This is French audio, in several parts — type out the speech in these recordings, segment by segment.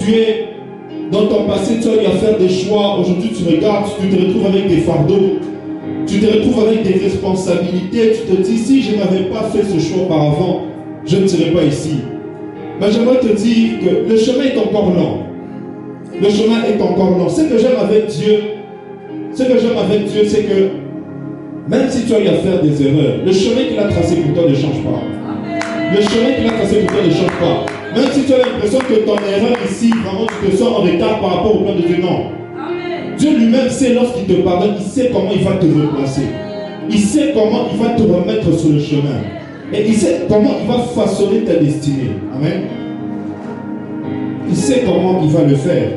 Tu es dans ton passé, tu as eu à faire des choix. Aujourd'hui, tu regardes, tu te retrouves avec des fardeaux. Tu te retrouves avec des responsabilités. Tu te dis, si je n'avais pas fait ce choix auparavant, je ne serais pas ici. Mais j'aimerais te dire que le chemin est encore long. Le chemin est encore long. Ce que j'aime avec Dieu, c'est que même si tu as eu à faire des erreurs, le chemin qu'il a tracé pour toi ne change pas. Le chemin qu'il a tracé pour toi ne change pas. Même si tu as l'impression que ton erreur ici, vraiment tu te sens en retard par rapport au plan de Dieu, non. Dieu lui-même sait, lorsqu'il te pardonne, il sait comment il va te replacer. Il sait comment il va te remettre sur le chemin. Et il sait comment il va façonner ta destinée. Amen. Il sait comment il va le faire.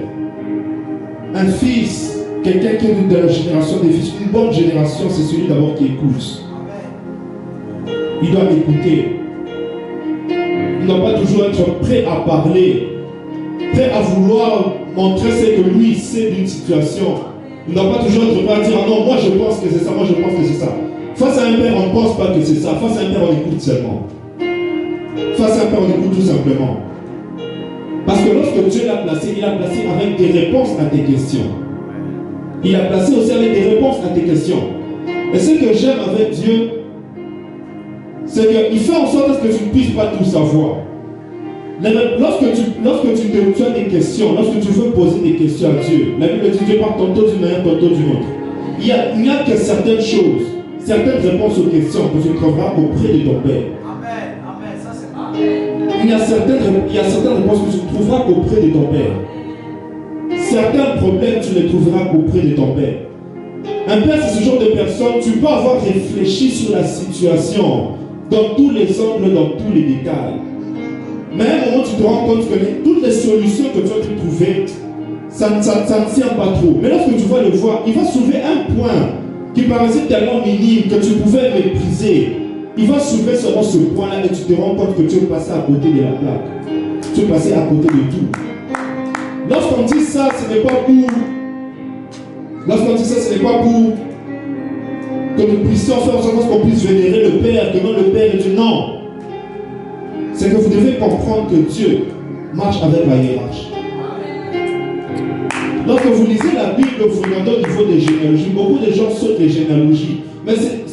Un fils, quelqu'un qui est de la génération des fils, une bonne génération, c'est celui d'abord qui écoute. Il doit écouter. Il ne doit pas toujours être prêt à parler, prêt à vouloir montrer ce que lui sait d'une situation. Il ne doit pas toujours être prêt à dire ah non, moi je pense que c'est ça, moi je pense que c'est ça. Face à un père, on ne pense pas que c'est ça. Face à un père, on écoute seulement. Face à un père, on écoute tout simplement. Parce que lorsque Dieu l'a placé, il l'a placé avec des réponses à tes questions. Il l'a placé aussi avec des réponses à tes questions. Et ce que j'aime avec Dieu, c'est qu'il fait en sorte que tu ne puisses pas tout savoir. Lorsque tu as des questions, lorsque tu veux poser des questions à Dieu, la Bible dit Dieu parle tantôt d'une manière, tantôt d'une autre. Il n'y a que certaines choses, certaines réponses aux questions que tu trouveras auprès de ton Père. Amen, amen, ça c'est amen. Il y a certaines réponses que tu ne trouveras qu'auprès de ton Père. Certains problèmes, tu ne les trouveras qu'auprès de ton Père. Un père, c'est ce genre de personne, tu peux avoir réfléchi sur la situation, dans tous les angles, dans tous les détails. Mais à un moment, tu te rends compte que toutes les solutions que tu as pu trouver, ça ne tient pas trop. Mais lorsque tu vas le voir, il va soulever un point qui paraissait tellement minime que tu pouvais mépriser. Il va soulever seulement ce point-là et tu te rends compte que tu es passé à côté de la plaque. Tu es passé à côté de tout. Lorsqu'on dit ça, ce n'est pas pour... Lorsqu'on dit ça, ce n'est pas pour que nous puissions faire en sorte qu'on puisse vénérer le Père, que non, le Père est Dieu. Non. C'est que vous devez comprendre que Dieu marche avec la hiérarchie. Lorsque vous lisez la Bible, vous regardez au niveau des généalogies, beaucoup de gens sautent les généalogies. Mais c'est